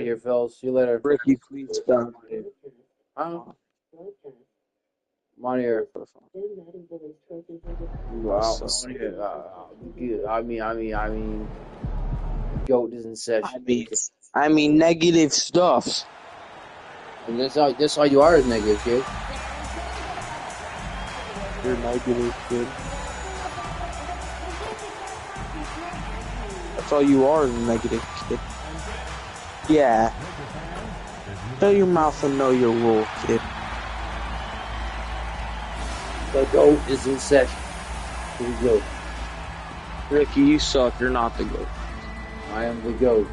here, Phil. See you later. Ricky, please stop. Huh? I'm out of here. Wow. I mean, GOAT is in session. I mean negative stuff. And that's all you are is negative, kid. You're negative, kid. That's all you are is negative, kid. Yeah. Shut your mouth and know your role, kid. The GOAT is in session. Here we go. Ricky, you suck. You're not the GOAT. I am the GOAT.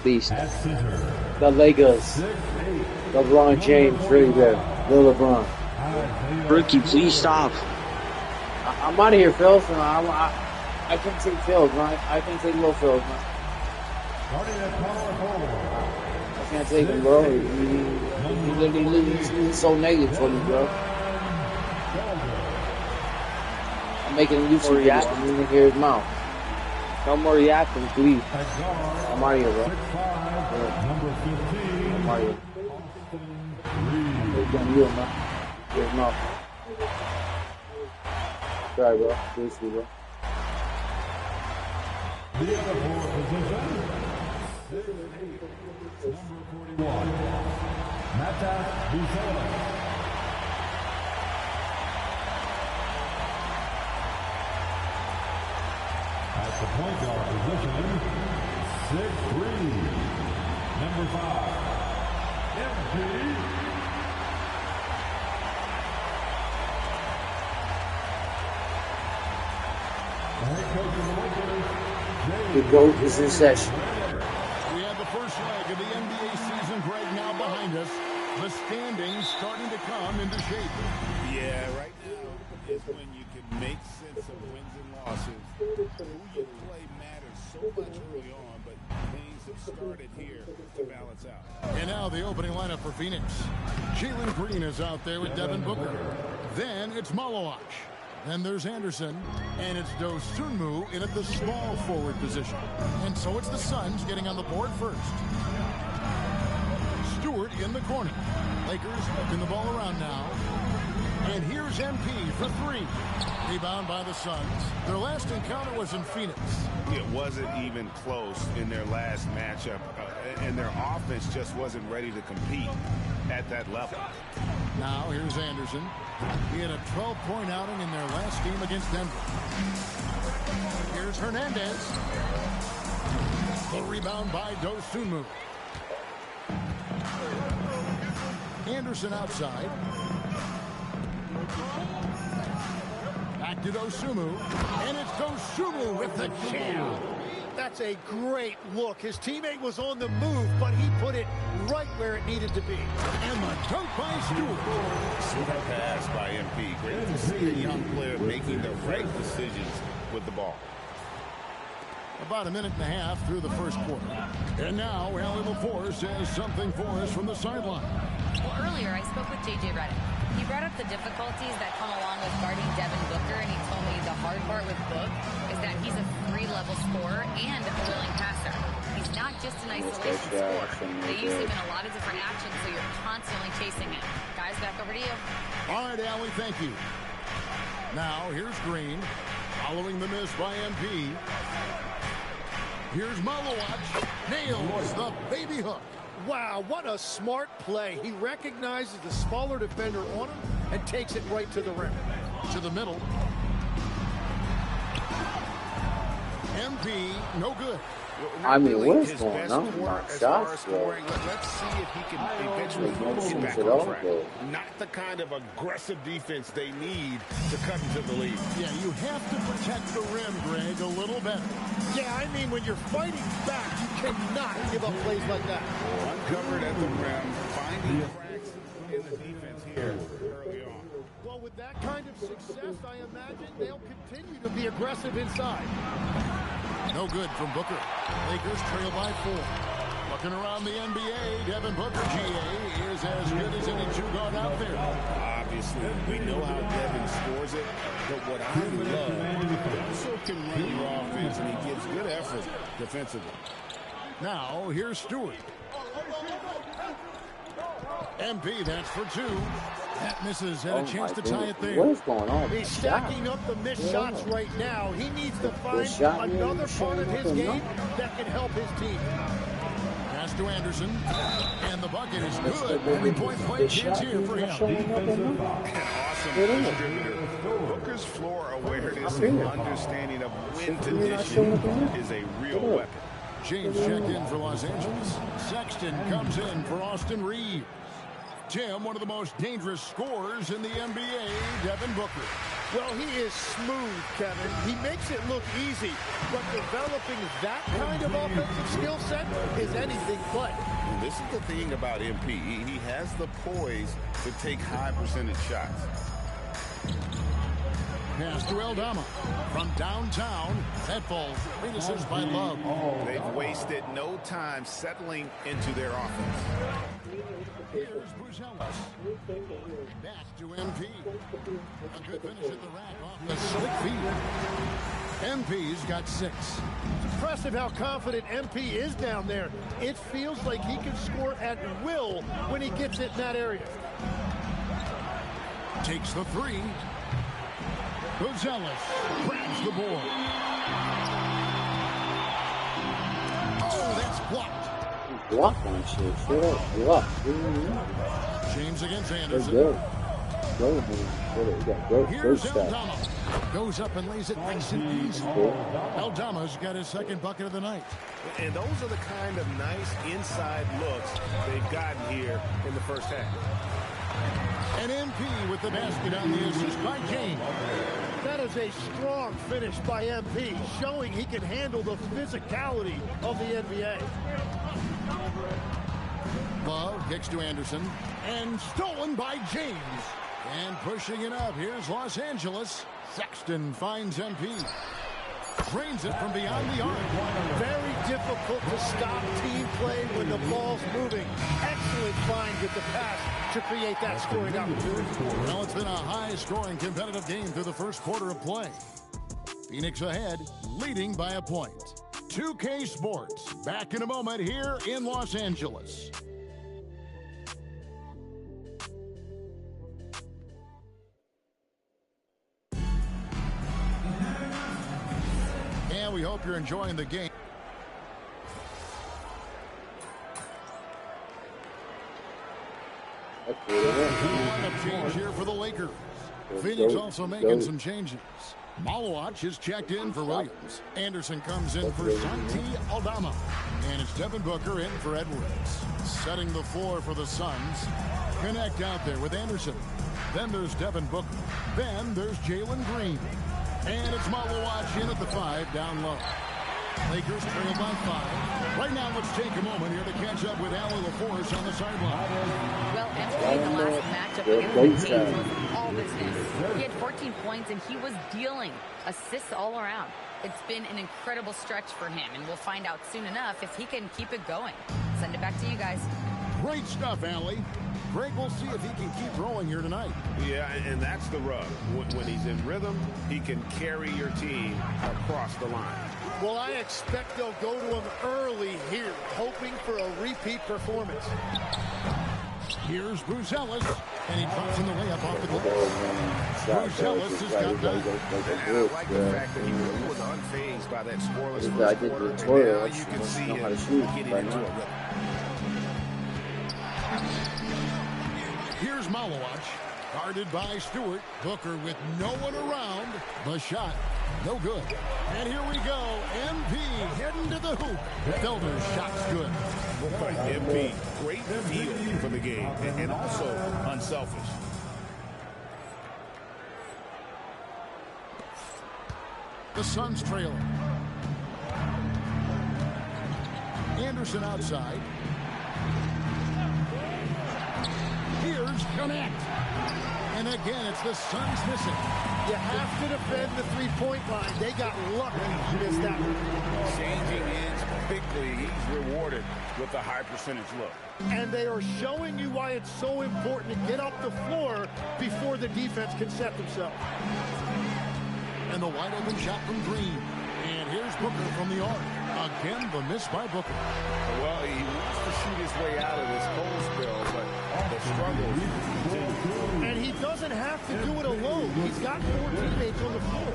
Beast. The Lakers. LeBron James, right there. The LeBron. Ricky, please stop. I'm out of here, Phil. So I can't take Phil, man. I can't take no Phil, man. I can't take him, bro. He's so negative for me, bro. I'm making him use some reaction. I didn't hear his mouth. No more yapping, please. I'm out of here, bro. I'm out of here. You, man. His mouth. Sorry, bro. Seriously, bro. The other forward position, 6'8", number 41, Matas Bucelas. At the point guard position, 6'3", number 5, MP. The GOAT is in session. We have the first leg of the NBA season, Greg, now behind us. The standings starting to come into shape. Yeah, right now is when you can make sense of wins and losses. Who you play matters so much early on, but things have started here to balance out. And now the opening lineup for Phoenix. Jalen Green is out there with Devin Booker. Then it's Malawach. Then there's Anderson, and it's Dosunmu in at the small forward position. And so it's the Suns getting on the board first. Stewart in the corner. Lakers moving the ball around now. And here's MP for three. Rebound by the Suns. Their last encounter was in Phoenix. It wasn't even close in their last matchup, and their offense just wasn't ready to compete at that level. Now here's Anderson. He had a 12-point outing in their last game against Denver. Here's Hernandez. The rebound by Dosunmu. Anderson outside. Back to Dosunmu. And it's Dosunmu with the jam. That's a great look. His teammate was on the move, but he put it right where it needed to be. And the dunk by Stewart. See that pass by MP. Great to see a young player making the right decisions with the ball. About a minute and a half through the first quarter. And now Allie LaForce says something for us from the sideline. Well, earlier I spoke with J.J. Redick. He brought up the difficulties that come along with guarding Devin Booker, and he told me the hard part with Book is that he's a three-level scorer and a willing passer. He's not just an isolation scorer. They use him in a lot of different actions, so you're constantly chasing him. Guys, back over to you. All right, Allie, thank you. Now, here's Green, following the miss by MP. Here's Malawach. Nails the baby hook. Wow, what a smart play. He recognizes the smaller defender on him and takes it right to the rim. To the middle. MP, no good. I mean, what is going on? Shots, bro. Let's see if he can eventually get back on track. Not the kind of aggressive defense they need to cut into the lead. Yeah, you have to protect the rim, Greg, a little better. Yeah, I mean, when you're fighting back, you cannot give up plays like that. Uncovered at the rim, finding cracks in the defense here early on. Well, with that kind of success, I imagine they'll continue to be aggressive inside. No good from Booker. Lakers trail by 4. Looking around the NBA, Devin Booker, GA, is as good as any two-guard out there. Obviously, we know how Devin scores it, but what I love, he also can run your offense, and he gives good effort defensively. Now, here's Stewart. MP, that's for 2. That misses, and a chance to tie it there. What is going on? He's stacking up the missed shots right now. He needs to find another part of his game that can help his team. Pass to Anderson, and the bucket is good. 3-point play chance here for him. An awesome distributor. Booker's floor awareness and understanding of win condition is a real weapon. James checked in for Los Angeles. Sexton comes in for Austin Reeves. Tim, one of the most dangerous scorers in the NBA, Devin Booker. Well, he is smooth, Kevin. He makes it look easy, but developing that kind of offensive skill set is anything but. This is the thing about MP. He has the poise to take high percentage shots. Pass to Aldama. From downtown, that falls. Great assist by Love. They've wasted no time settling into their offense. Here's Buzelis. Back to MP. A good finish at the rack off the slick feed. MP's got 6. It's impressive how confident MP is down there. It feels like he can score at will when he gets it in that area. Takes the 3. Buzelis grabs the board. Oh, that's blocked. Block on shit. Straight up. Block. James against That's Anderson. good. Great Here's stat. Aldama. Goes up and lays it nice and easy. Aldama's got his second bucket of the night. And those are the kind of nice inside looks they've gotten here in the first half. And MP with the basket on the assist by James. That is a strong finish by MP, showing he can handle the physicality of the NBA. Love kicks to Anderson. And stolen by James. And pushing it up. Here's Los Angeles. Sexton finds MP. Drains it from beyond the arc. Very difficult to stop team play when the ball's moving. Excellent find with the pass to create that scoring opportunity. Well, it's been a high-scoring competitive game through the first quarter of play. Phoenix ahead, leading by a point. 2K Sports, back in a moment here in Los Angeles. And we hope you're enjoying the game. Lineup change here for the Lakers. Phoenix also making some changes. Malawach is checked in for Williams. Anderson comes in for Santi Aldama. And it's Devin Booker in for Edwards. Setting the floor for the Suns. Connect out there with Anderson. Then there's Devin Booker. Then there's Jalen Green. And it's Malawach in at the 5 down low. Lakers trail by 5. Right now, let's take a moment here to catch up with Allie LaForce on the sideline. Well, entering the last matchup against the Kings was all business. He had 14 points, and he was dealing assists all around. It's been an incredible stretch for him, and we'll find out soon enough if he can keep it going. Send it back to you guys. Great stuff, Allie. Greg, we'll see if he can keep rolling here tonight. Yeah, and that's the rub. When he's in rhythm, he can carry your team across the line. Well, I expect they'll go to him early here, hoping for a repeat performance. Here's Buzelis, and he drops in the layup off the glass. Buzelis has got 9. And I like the fact that he really was unfazed by that scoreless I first did quarter. the And tutorial. now you can see know how to him shoot getting right into now. a rhythm. Here's Malawach, guarded by Stewart. Booker with no one around. The shot, no good. And here we go. MP heading to the hoop. Felder's shot's good. MP, great feel for the game, and also unselfish. The Suns trailing. Anderson outside. Here's Connect. And again, it's the Suns missing. You have to defend the three-point line. They got lucky to miss that one. Changing ends quickly. He's rewarded with a high percentage look. And they are showing you why it's so important to get off the floor before the defense can set themselves. And the wide open shot from Green. And here's Booker from the arc. A Again, the miss by Booker. Well, he wants to shoot his way out of this cold spell, but the struggle continues. And he doesn't have to do it alone. He's got 4 teammates on the floor.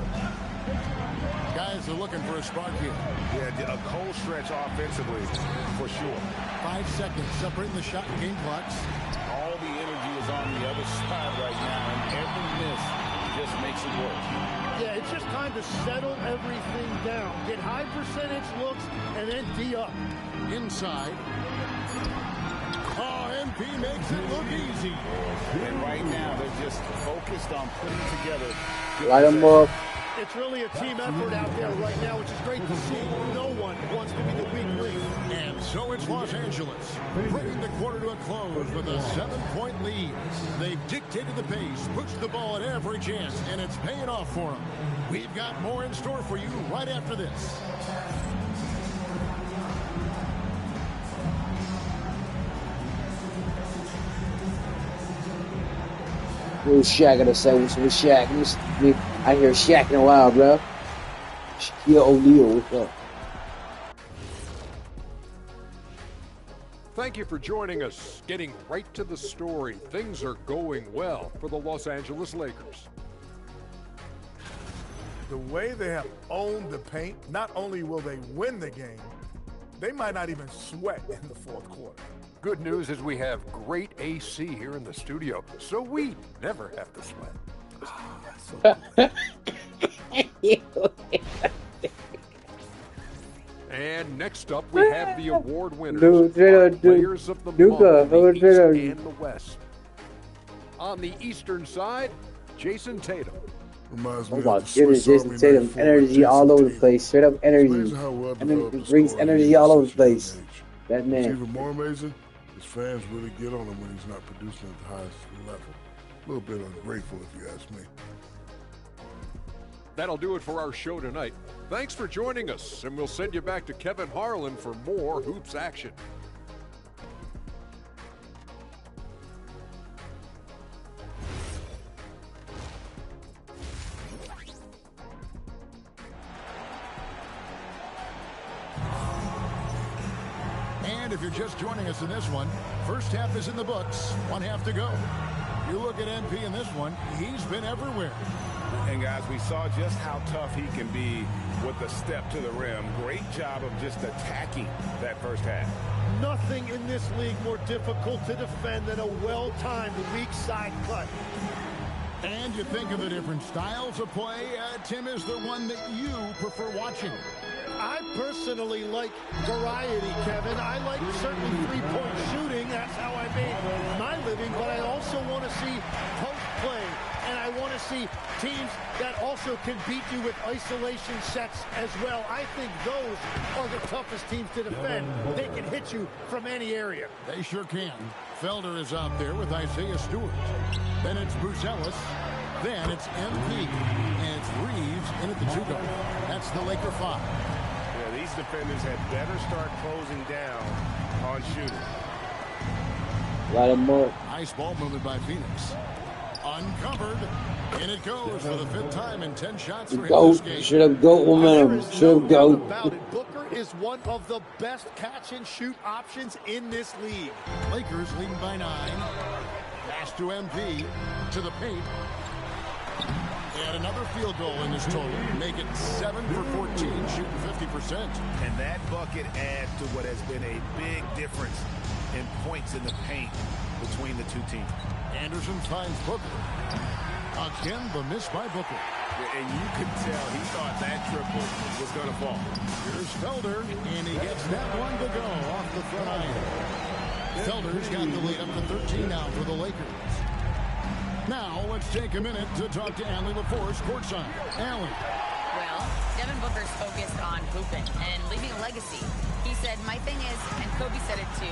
Guys are looking for a spark here. Yeah, a cold stretch offensively, for sure. 5 seconds separating the shot and game clocks. All the energy is on the other side right now, and every miss just makes it worse. Yeah, it's just time to settle everything down. Get high percentage looks and then D up. Inside. Oh, MP makes it look easy. And right now, they're just focused on putting together. Light them up. It's really a team effort out there right now, which is great to see. No one wants to be the weak link. And so it's Los Angeles, bringing the quarter to a close with a 7-point lead. They've dictated the pace, pushed the ball at every chance, and it's paying off for them. We've got more in store for you right after this. What's Shaq gotta say? What's Shaq? I hear Shaq in a while, bro. Shaquille O'Neal, what's up? Thank you for joining us. Getting right to the story. Things are going well for the Los Angeles Lakers. The way they have owned the paint, not only will they win the game, they might not even sweat in the fourth quarter. Good news is we have great AC here in the studio, so we never have to sweat. And next up, we have the award winners, players of the month in the East and the West. On the Eastern side, Jason Tatum. Oh my goodness, Jason Tatum, energy all over the place, straight up energy. And then it brings energy all over the place. That man. It's even more amazing, his fans really get on him when he's not producing at the highest level. A little bit ungrateful, if you ask me. That'll do it for our show tonight. Thanks for joining us, and we'll send you back to Kevin Harlan for more hoops action. And if you're just joining us in this one, first half is in the books, 1 half to go. You look at MP in this one, he's been everywhere. And guys, we saw just how tough he can be with a step to the rim. Great job of just attacking that first half. Nothing in this league more difficult to defend than a well-timed weak side cut. And you think of the different styles of play, Tim is the one that you prefer watching. I personally like variety, Kevin. I like certainly three-point shooting. That's how I made my living. But I also want to see post play. And I want to see teams that also can beat you with isolation sets as well. I think those are the toughest teams to defend. They can hit you from any area. They sure can. Felder is out there with Isaiah Stewart. Then it's Buzelis. Then it's MP. And it's Reeves in at the 2-guard. That's the Laker 5. Yeah, these defenders had better start closing down on shooting. Light them up. Nice ball movement by Phoenix. Uncovered, and it goes for the 5th time in 10 shots for him this game. Should have goat momentum. Should have goat. Booker is one of the best catch-and-shoot options in this league. Lakers leading by 9. Pass to MP, to the paint. And another field goal in this total. Make it 7 for 14, shooting 50%. And that bucket adds to what has been a big difference in points in the paint between the two teams. Anderson finds Booker. Again, the miss by Booker. And you could tell he thought that triple was going to fall. Here's Felder, and he gets that one to go off the front iron. Felder's got the lead up to 13 now for the Lakers. Now, let's take a minute to talk to Allie LaForce courtside. Allie. Well, Devin Booker's focused on hooping and leaving a legacy. He said, my thing is, and Kobe said it too,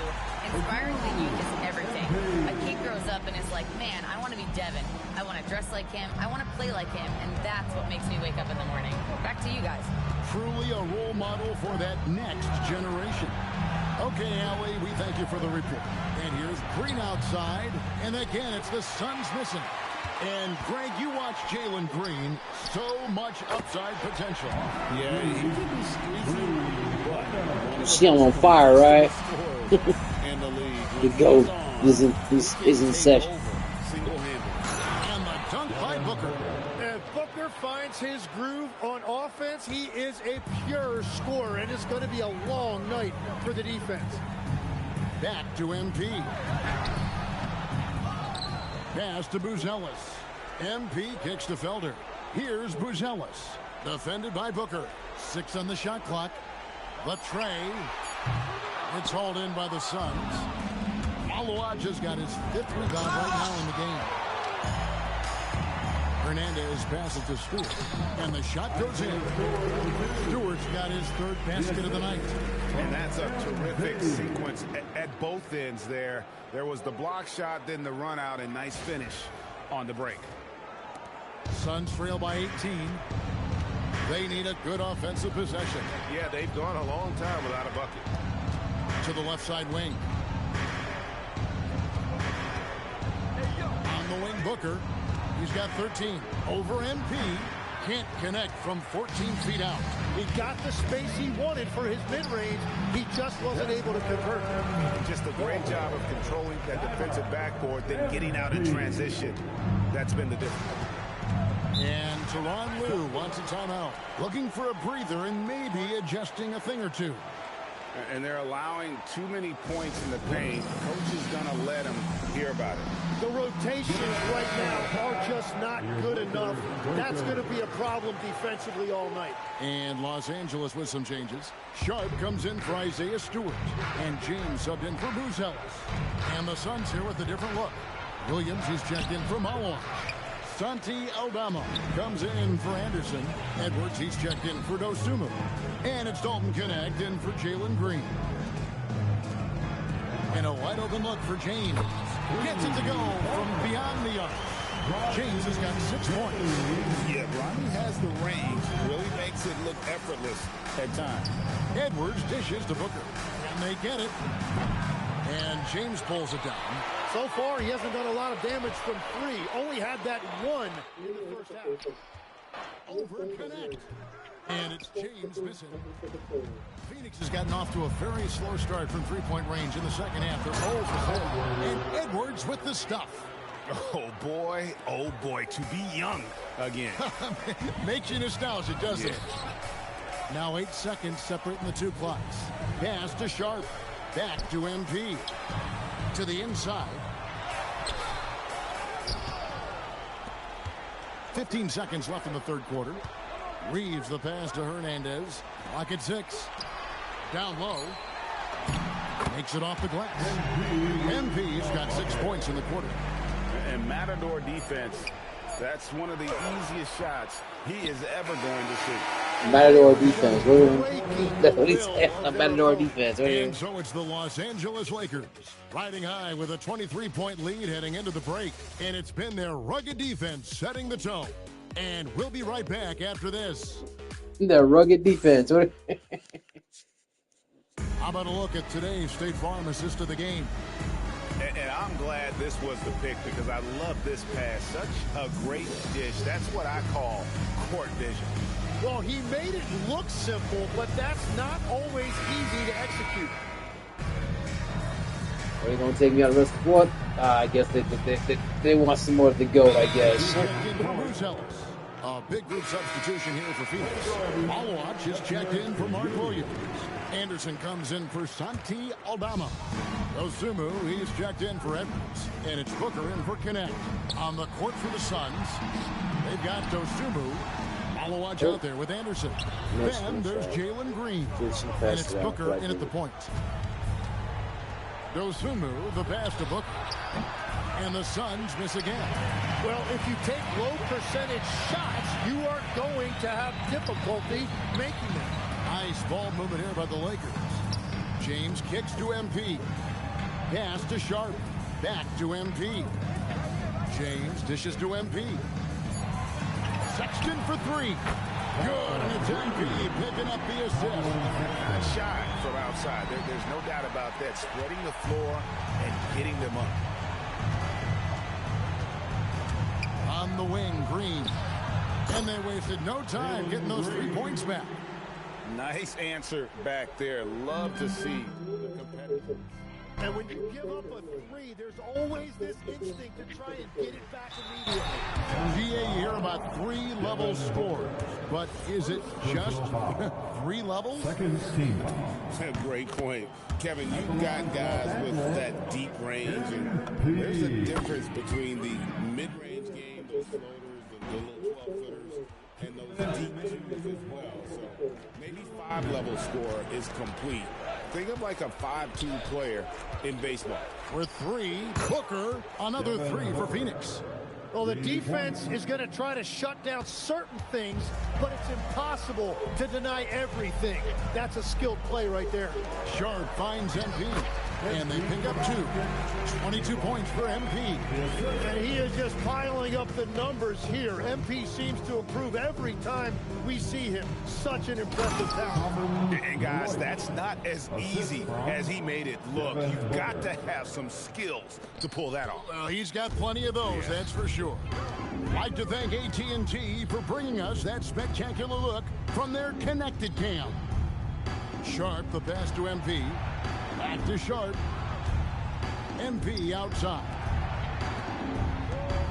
inspiring the youth is everything. A kid grows up and is like, man, I want to be Devin. I want to dress like him. I want to play like him. And that's what makes me wake up in the morning. Back to you guys. Truly a role model for that next generation. Okay, Allie, we thank you for the report. And here's Green outside. And again, it's the Suns missing. And, Greg, you watch Jalen Green. So much upside potential. Yeah, he didn't squeeze it, but You see I'm on fire, right? The GOAT is in session. And the dunk by Booker. If Booker finds his groove on offense, he is a pure scorer, and it's going to be a long night for the defense. Back to MP. Pass to Buzelis. MP kicks to Felder. Here's Buzelis. Defended by Booker. 6 on the shot clock. The tray. It's hauled in by the Suns. Maluach has got his 5th rebound right now in the game. Hernandez passes to Stewart. And the shot goes in. Stewart's got his 3rd basket of the night. And that's a terrific sequence at both ends there. There was the block shot, then the run out, and nice finish on the break. Suns trail by 18. They need a good offensive possession. Yeah, they've gone a long time without a bucket. To the left side wing. On the wing, Booker. He's got 13. Over MP. Can't connect from 14 feet out. He got the space he wanted for his mid-range. He just wasn't able to convert. Just a great job of controlling that defensive backboard, then getting out in transition. That's been the difference. And Tyronn Lue wants a timeout. Looking for a breather and maybe adjusting a thing or two. And they're allowing too many points in the paint. Coach is going to let them hear about it. The rotations right now are just not good enough. That's going to be a problem defensively all night. And Los Angeles with some changes. Sharp comes in for Isaiah Stewart. And James subbed in for Buzelis. And the Suns here with a different look. Williams is checked in for Maluach. Santi Aldama comes in for Anderson. Edwards, he's checked in for Dosunmu. And it's Dalton Knecht in for Jalen Green. And a wide open look for James. Gets it to go from beyond the arc. James has got 6 points. Yeah, Bronny has the range. Really makes it look effortless at times. Edwards dishes to Booker. And they get it. And James pulls it down. So far, he hasn't done a lot of damage from 3. Only had that 1 in the first half. Over Knecht. And it's James missing. Phoenix has gotten off to a very slow start from 3-point range in the second half. They're 0 for 4. And Edwards with the stuff. Oh boy, to be young again. Makes you nostalgic, doesn't it? Now 8 seconds separating the 2 clocks. Pass to Sharp. Back to MP. To the inside. 15 seconds left in the third quarter. Reeves the pass to Hernandez. Clock at 6. Down low. Makes it off the glass. MP's got 6 points in the quarter. And Matador defense, that's one of the easiest shots he is ever going to see. Matador defense. That's what he said. A Matador defense. And so it's the Los Angeles Lakers riding high with a 23-point lead heading into the break. And it's been their rugged defense setting the tone. And we'll be right back after this. Their rugged defense. How about a look at today's State Farm assist of the game? And I'm glad this was the pick because I love this pass. Such a great dish. That's what I call court vision. Well, he made it look simple, but that's not always easy to execute. Are they going to take me out of the rest of the fourth? I guess they want some more of the GOAT, I guess. A big group substitution here for Phoenix. Maluach is checked in for Mark Williams. Anderson comes in for Santi Aldama. Dosunmu, he's checked in for Edwards. And it's Booker in for Knecht. On the court for the Suns, they've got Dosunmu. Maluach out there with Anderson. Then there's Jalen Green. And it's Booker in at the point. Dosunmu, the pass to Booker. And the Suns miss again. Well, if you take low percentage shots, you are going to have difficulty making them. Nice ball movement here by the Lakers. James kicks to MP. Pass to Sharp. Back to MP. James dishes to MP. Sexton for 3. Good, and it's MP picking up the assist. Good shot from outside. There's no doubt about that. Spreading the floor and getting them up. On the wing, Green. And they wasted no time getting those 3 points back. Nice answer back there. Love to see the competitive. And when you give up a three, there's always this instinct to try and get it back immediately. GA, you hear about 3-level scores, but is it just 3 levels? That's a great point. Kevin, you've got guys with that deep range, and there's a difference between the mid-range game, those floaters, the little 12-footers, and those deep twos as well. So maybe 5-level score is complete. Think of like a 5-2 player in baseball. With 3, Booker, another 3 for Phoenix. Well, the defense is going to try to shut down certain things, but it's impossible to deny everything. That's a skilled play right there. Sharp finds MP, and they pick up 2. 22 points for MP. And he is just piling up the numbers here. MP seems to improve every time we see him. Such an impressive talent. And guys, that's not as easy as he made it look. You've got to have some skills to pull that off. Well, he's got plenty of those, that's for sure. I'd like to thank AT&T for bringing us that spectacular look from their connected cam. Sharp, the pass to MP. Back to Sharp. MP outside.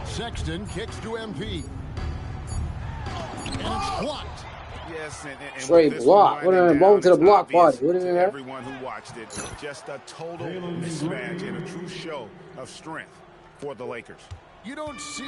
Sexton kicks to MP. And it's blocked. Yes, and straight block. What are going to the block party? What do you mean? Everyone who watched it, just a total mismatch and a true show of strength for the Lakers. You don't see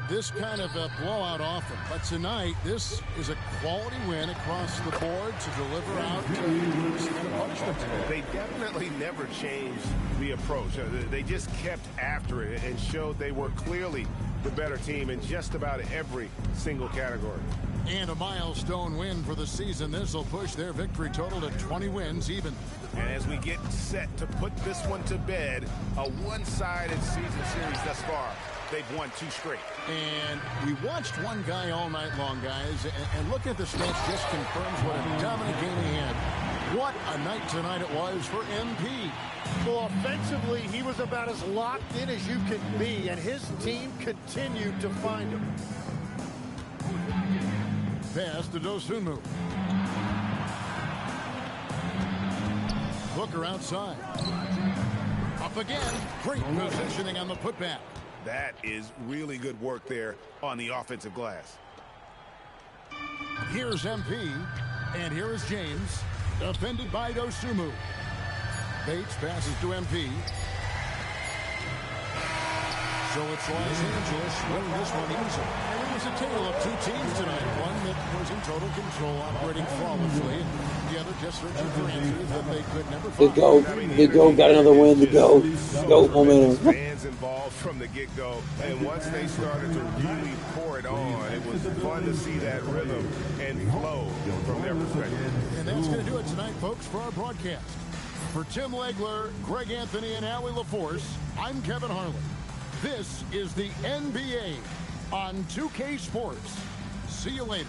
this kind of a blowout often, but tonight this is a quality win across the board to deliver out punishment. They definitely never changed the approach. They just kept after it and showed they were clearly the better team in just about every single category. And a milestone win for the season. This will push their victory total to 20 wins even. And as we get set to put this one to bed, a one-sided season series thus far. They've won 2 straight. And we watched one guy all night long, guys, and look at the stats just confirms what a dominant game he had. What a night tonight it was for MP. Well, offensively, he was about as locked in as you can be, and his team continued to find him. Pass to Dosunmu. Booker outside. Up again. Great positioning on the putback. That is really good work there on the offensive glass. Here's MP, and here is James, defended by Dosunmu. Bates passes to MP. So it's Los Angeles winning this one easily. And it was a tale of 2 teams tonight. One that was in total control, operating flawlessly, and the other just searching for answers that they could never find. The GOAT got another win. The GOAT momentum. Fans involved from the get-go, and once they started to really pour it on, it was fun to see that rhythm and flow from their perspective. And that's going to do it tonight, folks, for our broadcast. For Tim Legler, Greg Anthony, and Allie LaForce, I'm Kevin Harlan. This is the NBA on 2K Sports. See you later.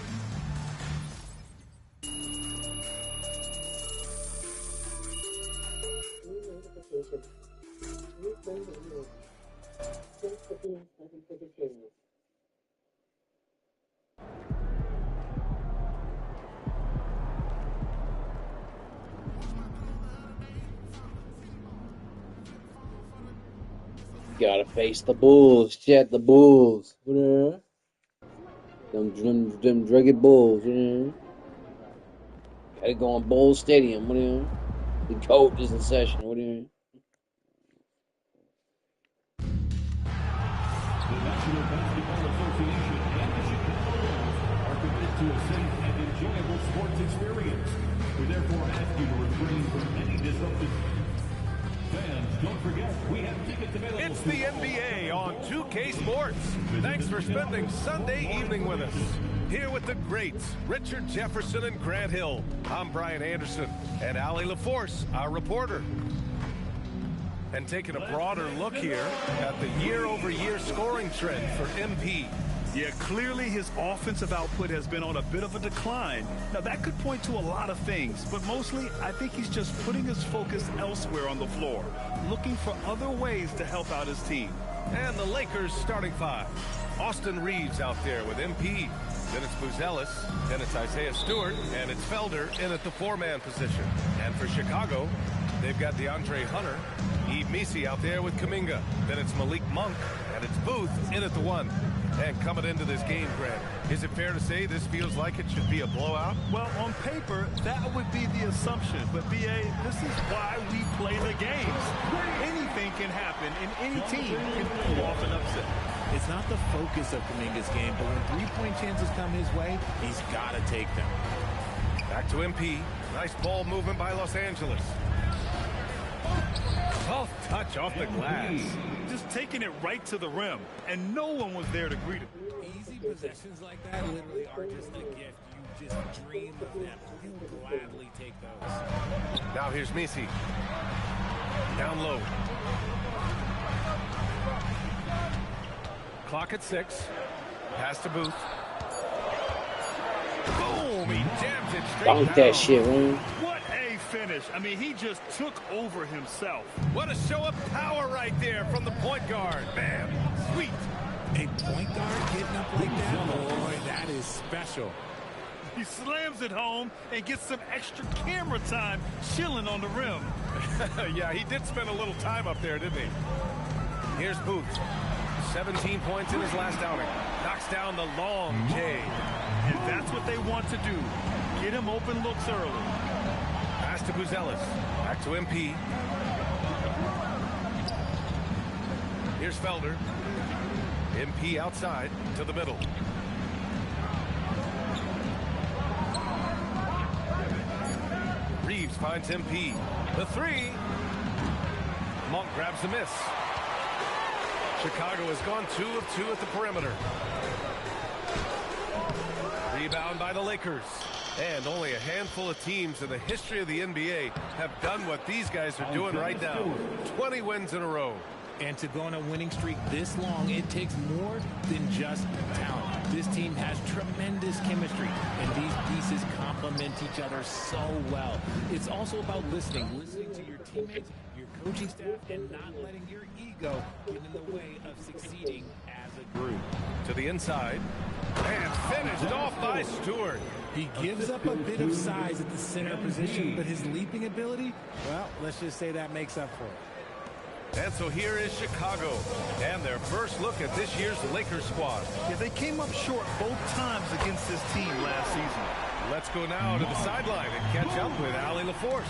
Gotta face the Bulls. Chat the Bulls. Them Druggy Bulls. Gotta go on Bulls Stadium. The GOAT is in session. What do you mean? The National Basketball Association and the Chicago Bulls are committed to a safe and enjoyable sports experience. We therefore ask you to refrain from any disruptive. Fans, don't forget, we have tickets available. It's the NBA on 2K Sports. Thanks for spending Sunday evening with us. Here with the greats, Richard Jefferson and Grant Hill. I'm Brian Anderson, and Allie LaForce, our reporter. And taking a broader look here at the year-over-year scoring trend for MP. Yeah, clearly his offensive output has been on a bit of a decline. Now, that could point to a lot of things, but mostly I think he's just putting his focus elsewhere on the floor, looking for other ways to help out his team. And the Lakers starting 5. Austin Reeves out there with MP. Then it's Buzelis. Then it's Isaiah Stewart. And it's Felder in at the 4-man position. And for Chicago, they've got DeAndre Hunter. Yves Missi out there with Kuminga. Then it's Malik Monk. And it's Booth in at the 1. And coming into this game, Grant, is it fair to say this feels like it should be a blowout? Well, on paper, that would be the assumption. But, B.A., this is why we play the games. Anything can happen, and any team can pull off an upset. It's not the focus of Kuminga's game, but when three-point chances come his way, he's got to take them. Back to MP. Nice ball movement by Los Angeles. Soft touch off the glass. Just taking it right to the rim, and no one was there to greet him. Easy possessions like that literally are just a gift. You just dream of them. You'll gladly take those. Now here's Missi. Down low. Clock at 6. Pass to Booth. Boom! He jams it straight Dunk down. that shit, man. What a finish. I mean, he just took over himself. What a show of power right there from the point guard. Bam! Sweet. A point guard getting up like that? Boy, that is special. He slams it home and gets some extra camera time chilling on the rim. Yeah, he did spend a little time up there, didn't he? Here's Booth. 17 points in his last outing. Knocks down the long J. And that's what they want to do. Get him open looks early. Pass to Buzelis. Back to MP. Here's Felder. MP outside to the middle. Reeves finds MP. The 3. Monk grabs the miss. Chicago has gone 2 of 2 at the perimeter. Rebound by the Lakers. And only a handful of teams in the history of the NBA have done what these guys are doing right now. 20 wins in a row. And to go on a winning streak this long, it takes more than just talent. This team has tremendous chemistry, and these pieces complement each other so well. It's also about listening to your teammates, your coaching staff, and not letting your ego get in the way of succeeding as a group. To the inside, and finished off by Stewart. He gives up a bit of size at the center position, but his leaping ability, well, let's just say that makes up for it. And so here is Chicago and their first look at this year's Lakers squad. Yeah, they came up short both times against this team last season. Let's go now to the sideline and catch up with Allie LaForce.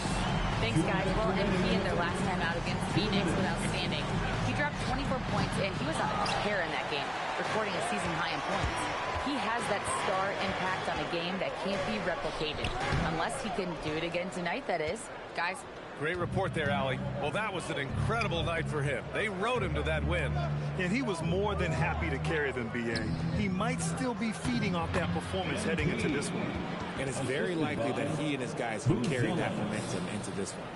Thanks, guys. Well, MP in their last time out against Phoenix was outstanding. He dropped 24 points, and he was on a tear in that game, recording a season high in points. He has that star impact on a game that can't be replicated, unless he can do it again tonight, that is. Guys. Great report there, Allie. Well, that was an incredible night for him. They rode him to that win. And he was more than happy to carry them, B.A. He might still be feeding off that performance heading into this one. And it's very likely that he and his guys can carry that momentum into this one.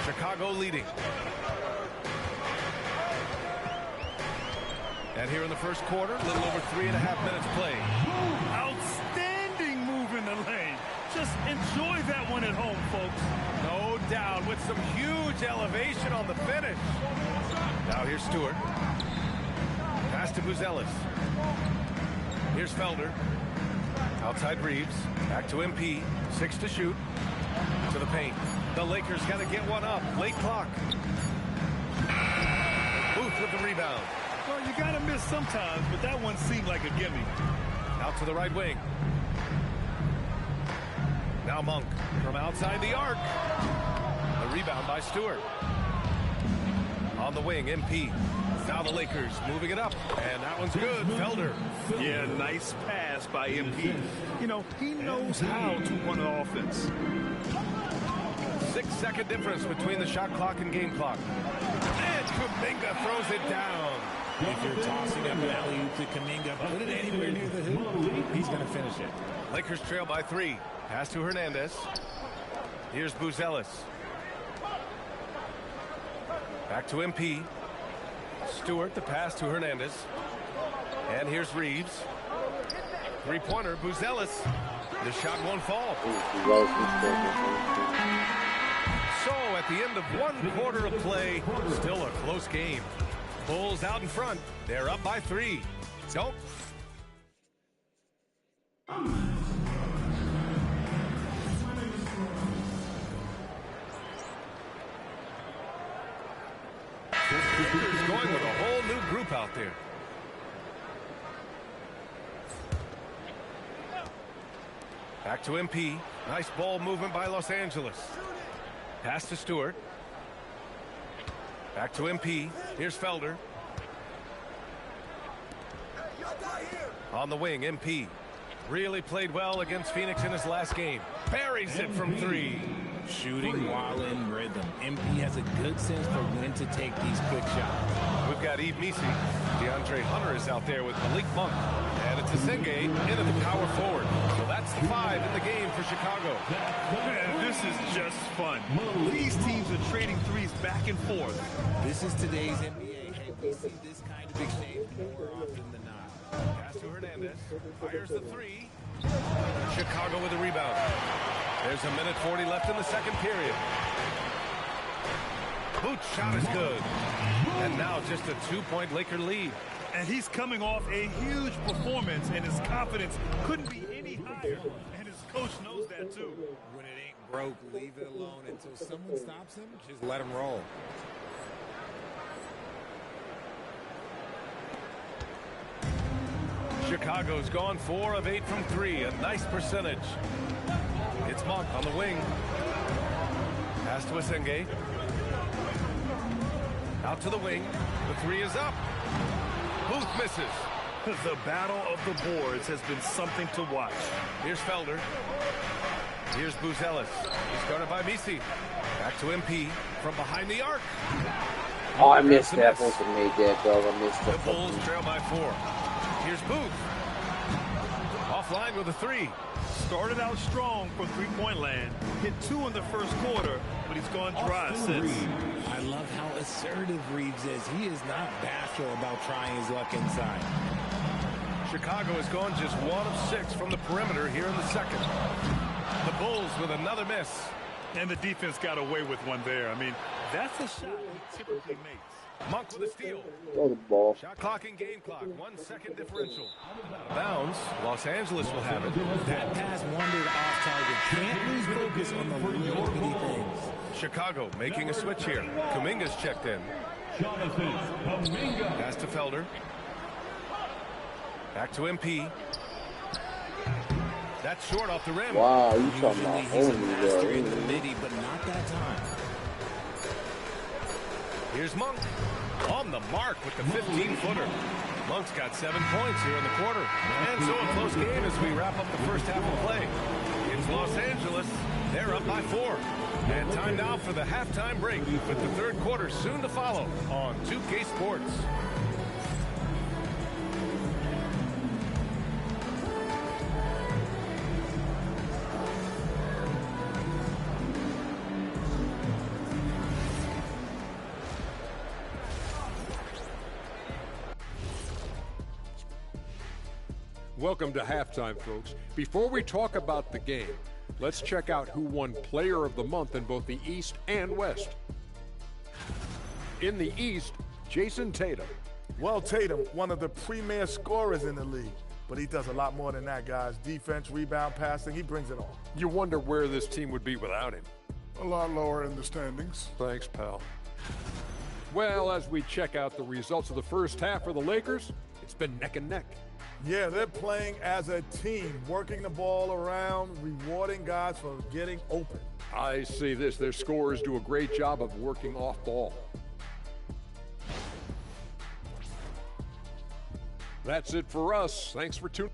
Chicago leading. And here in the first quarter, a little over 3.5 minutes played. Outstanding move in the lane. Just enjoy that one at home, folks. No doubt, with some huge elevation on the finish. Now here's Stewart. Pass to Buzelis. Here's Felder. Outside Reeves. Back to MP. 6 to shoot. To the paint. The Lakers got to get one up. Late clock. Booth with the rebound. Well, you got to miss sometimes, but that one seemed like a gimme. Out to the right wing. Now Monk from outside the arc. The rebound by Stewart. On the wing, MP. Now the Lakers moving it up. And that one's good. Felder. Yeah, nice pass by MP. You know, he knows how to run an offense. 6-second difference between the shot clock and game clock. And Kuminga throws it down. If you're tossing up an alley-oop to Kuminga, put it anywhere near the hoop, he's going to finish it. Lakers trail by 3. Pass to Hernandez. Here's Buzelis. Back to MP. Stewart, the pass to Hernandez. And here's Reeves. Three-pointer, Buzelis. The shot won't fall. So at the end of 1 quarter of play, still a close game. Bulls out in front. They're up by 3. Don't He's going with a whole new group out there. Back to MP. Nice ball movement by Los Angeles. Pass to Stewart. Back to MP. Here's Felder. On the wing, MP. Really played well against Phoenix in his last game. Buries it from 3. Shooting while in rhythm. MP has a good sense for when to take these quick shots. We've got Yves Missi. DeAndre Hunter is out there with Malik Monk. And it's Asenge into the power forward. So that's the 5 in the game for Chicago. Man, this is just fun. These teams are trading threes back and forth. This is today's NBA. Hey, we see this kind of exchange more often than not. Pass to Hernandez. Fires the 3. Chicago with a rebound. There's a minute 40 left in the second period. Boot's shot is good. And now just a 2-point Laker lead. And he's coming off a huge performance, and his confidence couldn't be any higher. And his coach knows that, too. When it ain't broke, leave it alone until someone stops him. Just let him roll. Chicago's gone 4 of 8 from 3. A nice percentage. It's Monk on the wing. Pass to Asenge. Out to the wing. The 3 is up. Booth misses. The battle of the boards has been something to watch. Here's Felder. Here's Booth Ellis. He's guarded by Missi. Back to MP from behind the arc. Oh, I missed that. I supposed to make that, dog. I missed that. The Bulls trail by 4. Here's Booth. Offline with a 3. Started out strong from three-point land. Hit 2 in the first quarter, but he's gone dry since. I love how assertive Reeves is. He is not bashful about trying his luck inside. Chicago has gone just 1 of 6 from the perimeter here in the second. The Bulls with another miss. And the defense got away with one there. I mean, that's a shot he typically makes. Monk with a steal. Throw the ball. Shot clock and game clock. 1 second differential. Bounds. Los Angeles will have it. That pass wandered off target. Can't lose focus on the little bitty things. Chicago making a switch here. Kuminga's checked in. Pass to Felder. Back to MP. That's short off the rim. Wow, you talking Usually about he's a only master in there. the midi, but not that time. Here's Monk on the mark with the 15-footer. Monk's got 7 points here in the quarter. And so a close game as we wrap up the first half of play. It's Los Angeles. They're up by 4. And time now for the halftime break with the third quarter soon to follow on 2K Sports. Welcome to halftime, folks. Before we talk about the game, let's check out who won Player of the Month in both the East and West. In the East, Jason Tatum. Well, Tatum, one of the premier scorers in the league. But he does a lot more than that, guys. Defense, rebound, passing, he brings it all. You wonder where this team would be without him. A lot lower in the standings. Thanks, pal. Well, as we check out the results of the first half for the Lakers, it's been neck and neck. Yeah, they're playing as a team, working the ball around, rewarding guys for getting open. I see this. Their scorers do a great job of working off ball. That's it for us. Thanks for tuning.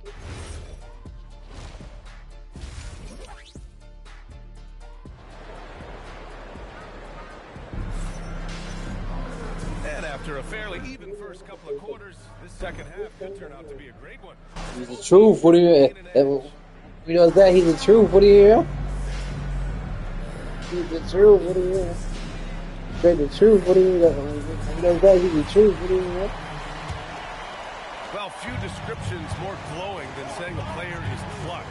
And after a fairly even first couple of quarters, this second half could turn out to be a great one. He's the truth. What do you know that he's the truth? What do you hear? He's the truth. What do you hear? Say the truth. What do you hear? You know that he's the truth. What do you hear? Well, few descriptions more glowing than saying a player is clutch.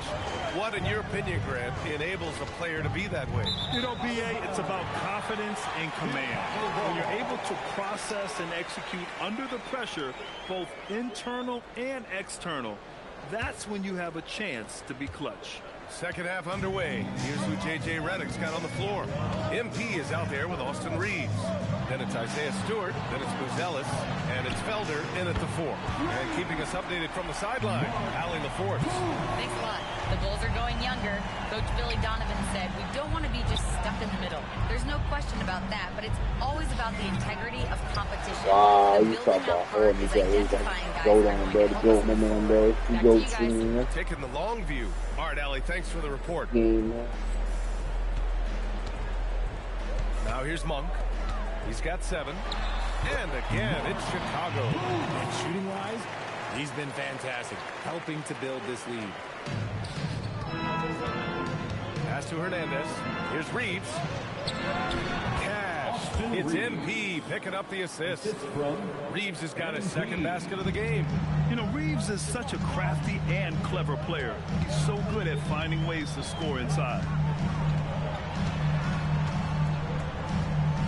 What, in your opinion, Grant, enables a player to be that way? You know, B.A., it's about confidence and command. When you're able to process and execute under the pressure, both internal and external, that's when you have a chance to be clutch. Second half underway. Here's who J.J. Redick's got on the floor. MP is out there with Austin Reeves. Then it's Isaiah Stewart. Then it's Buzelis. And it's Felder in at the 4. And keeping us updated from the sideline, Allie LaForce. Thanks a lot. The Bulls are going younger. Coach Billy Donovan said, we don't want to be just stuck in the middle. There's no question about that, but it's always about the integrity of competition. Wow, you talk about horrible guys. Go down, bro. Go, my man, bro. You go team. Taking the long view. All right, Allie, thanks for the report. Now here's Monk. He's got 7. And again, it's Chicago. And shooting-wise, he's been fantastic, helping to build this lead. Pass to Hernandez. Here's Reeves. Cash. It's MP picking up the assist. Reeves has got his second basket of the game. You know, Reeves is such a crafty and clever player. He's so good at finding ways to score inside.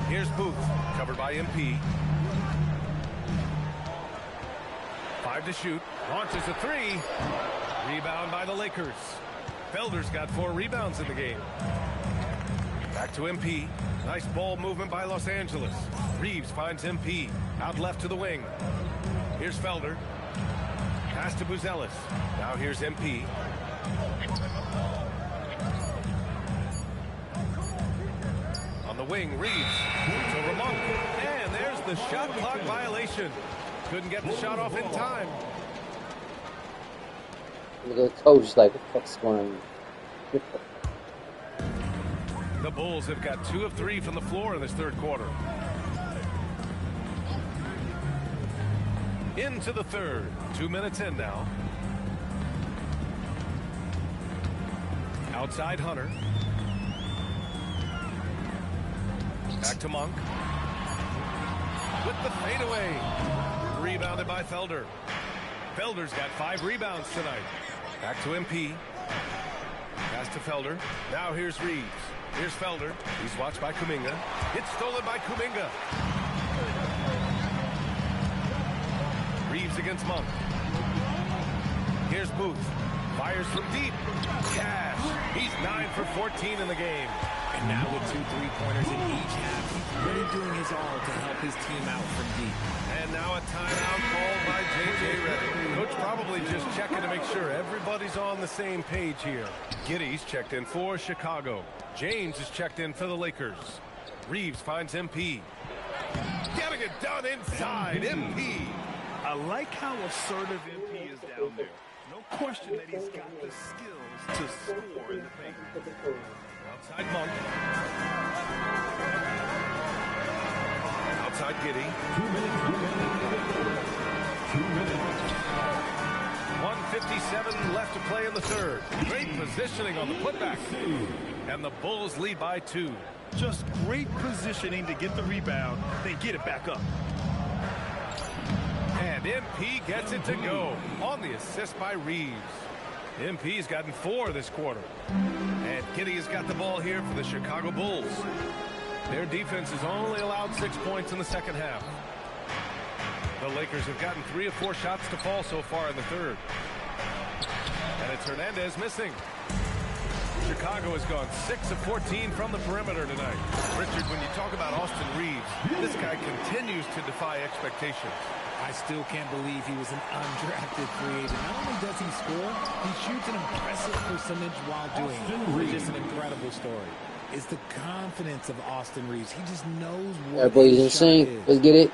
Here's Booth, covered by MP. 5 to shoot. Launches a 3. Rebound by the Lakers. Felder's got 4 rebounds in the game. Back to MP. Nice ball movement by Los Angeles. Reeves finds MP. Out left to the wing. Here's Felder. Pass to Buzelis. Now here's MP. On the wing, Reeves. To Ramon. And there's the shot clock violation. Couldn't get the shot off in time. The coach like, what the fuck's going on? The Bulls have got 2 of 3 from the floor in this third quarter. Into the third. 2 minutes in now. Outside Hunter. Back to Monk. With the fadeaway. Rebounded by Felder. Felder's got 5 rebounds tonight. Back to MP. Pass to Felder. Now here's Reeves. Here's Felder. He's watched by Kuminga. It's stolen by Kuminga. Reeves against Monk. Here's Booth. Fires from deep. Cash. He's 9 for 14 in the game. And now with 2 3-pointers in each half, he's really doing his all to help his team out from deep. And now a timeout called by J.J. Redick. Coach probably just checking to make sure everybody's on the same page here. Giddey's checked in for Chicago. James is checked in for the Lakers. Reeves finds MP. Getting it done inside. MP. I like how assertive MP is down there. No question that he's got the skills to score in the paint. Outside Monk. Outside Giddey. 2 minutes. 1:57 left to play in the third. Great positioning on the putback. And the Bulls lead by 2. Just great positioning to get the rebound, then get it back up. And MP gets it to go on the assist by Reeves. MP's gotten 4 this quarter. And Giddey has got the ball here for the Chicago Bulls. Their defense has only allowed 6 points in the second half. The Lakers have gotten 3 of 4 shots to fall so far in the third. And it's Hernandez missing. Chicago has gone 6 of 14 from the perimeter tonight. Richard, when you talk about Austin Reeves, this guy continues to defy expectations. I still can't believe he was an undrafted free agent. Not only does he score, he shoots an impressive percentage while doing it. It's just an incredible story. It's the confidence of Austin Reeves. He just knows what everybody's insane. Let's get it.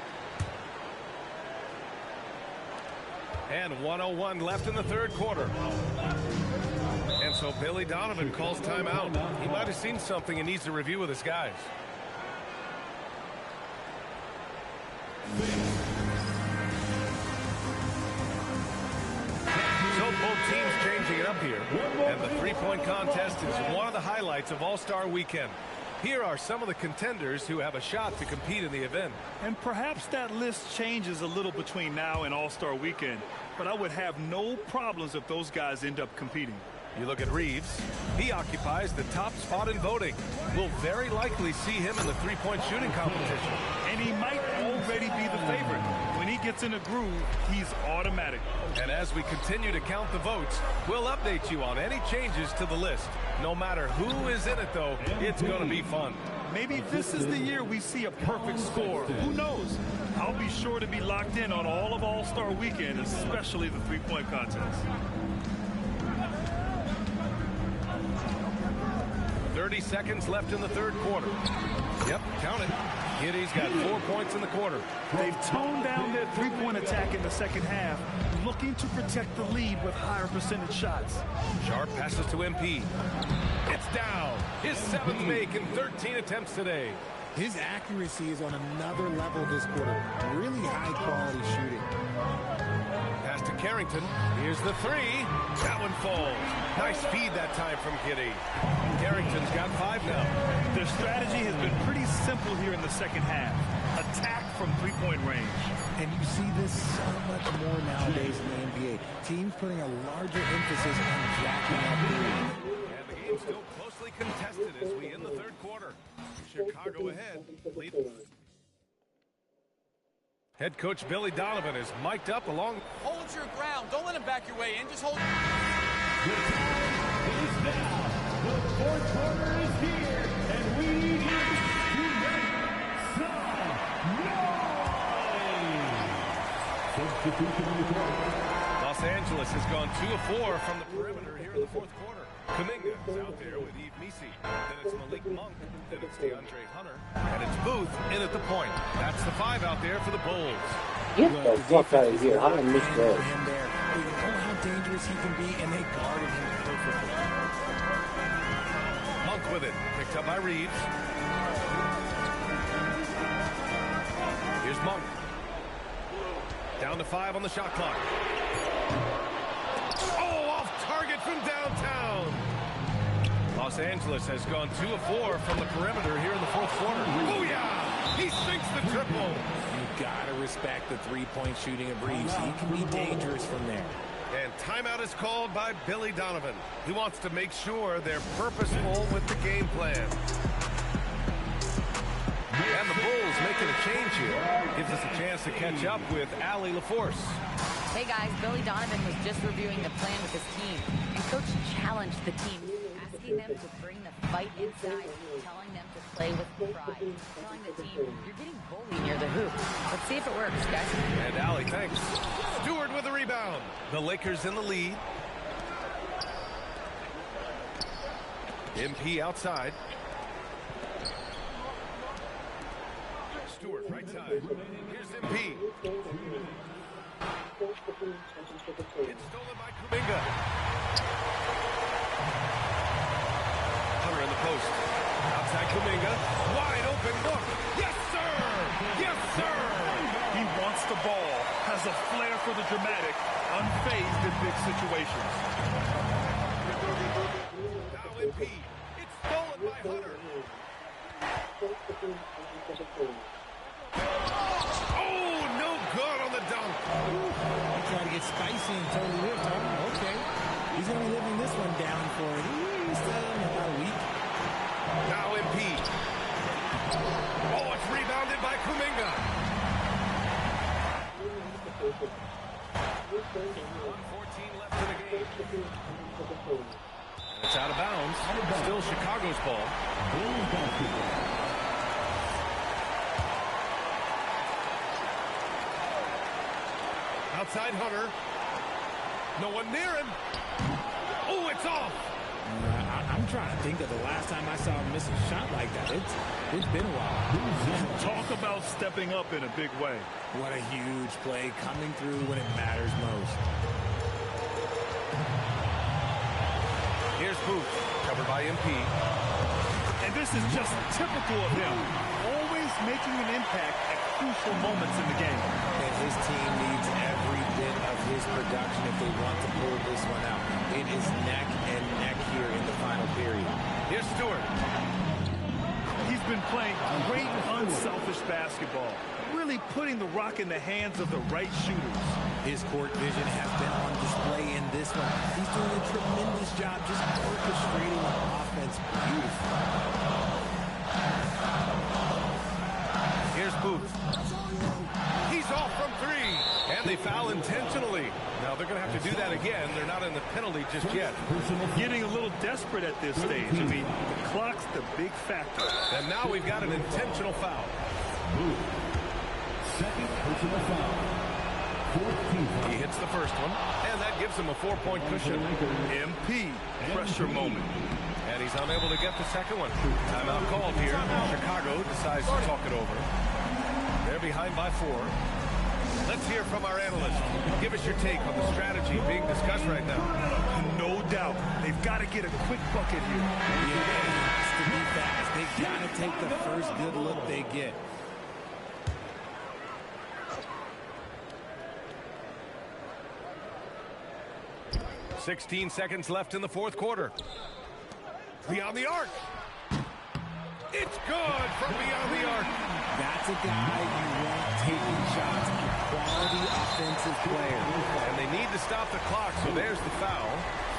And 1:01 left in the third quarter. And so Billy Donovan calls timeout. He might have seen something and needs to review with his guys. So both teams changing it up here. And the three-point contest is one of the highlights of All-Star Weekend. Here are some of the contenders who have a shot to compete in the event. And perhaps that list changes a little between now and All-Star Weekend. But I would have no problems if those guys end up competing. You look at Reeves. He occupies the top spot in voting. We'll very likely see him in the three-point shooting competition. And he might already be the favorite. When he gets in a groove, he's automatic. And as we continue to count the votes, we'll update you on any changes to the list. No matter who is in it, though, it's going to be fun. Maybe this is the year we see a perfect score. Who knows? I'll be sure to be locked in on all of All-Star Weekend, especially the three-point contest. 30 seconds left in the third quarter. Yep, count it. Giddy's got 4 points in the quarter. They've toned down their three-point attack in the second half, looking to protect the lead with higher percentage shots. Sharp passes to MP. It's down. His 7th make in 13 attempts today. His accuracy is on another level this quarter. Really high-quality shooting. Pass to Carrington. Here's the three. That one falls. Nice feed that time from Giddy. Carrington's got 5 now. Their strategy has been pretty simple here in the second half. Attack from three-point range. And you see this so much more nowadays in the NBA. Teams putting a larger emphasis on jacking up threes. And the game's still closely contested as we end the third quarter. Chicago ahead. Head coach Billy Donovan is mic'd up along. Hold your ground. Don't let him back your way in. Just hold. The time is now. The fourth quarter is here, and we need you to make some noise. Substitution on the court. Los Angeles has gone 2 of 4 from the perimeter here in the fourth quarter. Kuminga is out there with Yves Missi. Then it's Malik Monk. Then it's DeAndre Hunter. And it's Booth in at the point. That's the 5 out there for the Bulls. Get the fuck out of here. I'm going to miss that. They know how dangerous he can be, and they guarded him perfectly. Monk with it. Picked up by Reeves. Here's Monk. Down to 5 on the shot clock. Oh, off target from downtown. Los Angeles has gone 2 of 4 from the perimeter here in the fourth quarter. Booyah! He sinks the triple. You gotta respect the three-point shooting of Reeves. He can be dangerous from there. And timeout is called by Billy Donovan. He wants to make sure they're purposeful with the game plan. And the Bulls making a change here. Gives us a chance to catch up with Allie LaForce. Hey guys, Billy Donovan was just reviewing the plan with his team, and Coach challenged the team, asking them to bring the fight inside, telling them to play with pride, telling the team, you're getting bullied near the hoop. Let's see if it works, guys. And Allie, thanks. Stewart with the rebound. The Lakers in the lead. MP outside. Stewart right side. Here's MP. It's stolen by Kuminga. Hunter in the post. Outside Kuminga. Wide open look. Yes, sir! Yes, sir! He wants the ball. Has a flair for the dramatic. Unfazed in big situations. Now MP. It's stolen by Hunter. Oh, no good on the dunk. Trying to get spicy and totally whipped, huh? Okay. He's going to be living this one down for at least about a week. Now MP. Oh, it's rebounded by Kuminga. 1:14 left in the game. And it's out of bounds. Still Chicago's ball. Outside Hunter. No one near him. Oh, it's off. I'm trying to think of the last time I saw him miss a shot like that. It's been a while. Talk about stepping up in a big way. What a huge play coming through when it matters most. Here's Booth, covered by MP. And this is just typical of him. Always making an impact at crucial moments in the game. And his team needs every bit of his production if they want to pull this one out. It is neck and neck here in the final period. Here's Stewart. He's been playing great, unselfish basketball. Really putting the rock in the hands of the right shooters. His court vision has been on display in this one. He's doing a tremendous job just orchestrating the offense beautifully. Here's Booth. He's off from 3. And they foul intentionally. Now they're going to have to do that again. They're not in the penalty just yet. Getting a little desperate at this stage. I mean, the clock's the big factor. And now we've got an intentional foul. Second personal foul. He hits the first one, and that gives him a 4-point cushion. MP, pressure moment. And he's unable to get the second one. Timeout called here. Chicago decides to talk it over. They're behind by 4. Let's hear from our analyst. Give us your take on the strategy being discussed right now. No doubt. They've got to get a quick bucket here. Yeah, it has to be fast. They've got to take the first good look they get. "16 seconds left in the fourth quarter. Beyond the arc. It's good from beyond the arc. That's a guy you want taking shots, a quality offensive player. And they need to stop the clock, so there's the foul.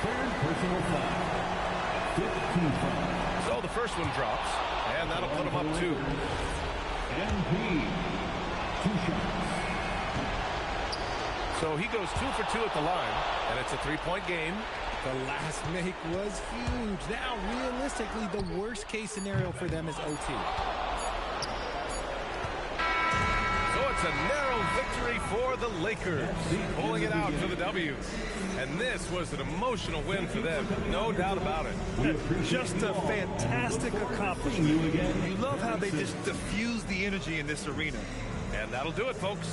Third personal foul. 15 foul. So the first one drops, and that'll put them up 2. MP, 2 shots. So he goes 2 for 2 at the line, and it's a 3-point game. The last make was huge. Now, realistically, the worst case scenario for them is OT. So it's a narrow victory for the Lakers, pulling it out for the W. And this was an emotional win for them, no doubt about it. Just a fantastic accomplishment. You love how they just diffuse the energy in this arena. And that'll do it, folks.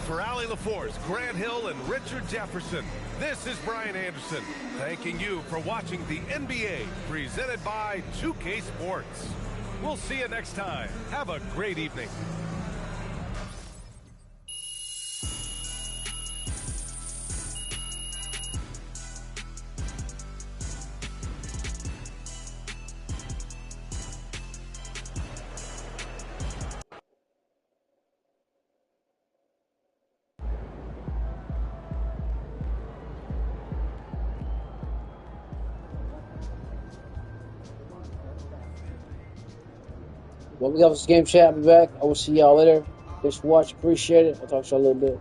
For Allie LaForce, Grant Hill, and Richard Jefferson, this is Brian Anderson, thanking you for watching the NBA, presented by 2K Sports. We'll see you next time. Have a great evening. Well, we got this game chat. I'll be back. I will see y'all later. Just watch. Appreciate it. I'll talk to y'all a little bit.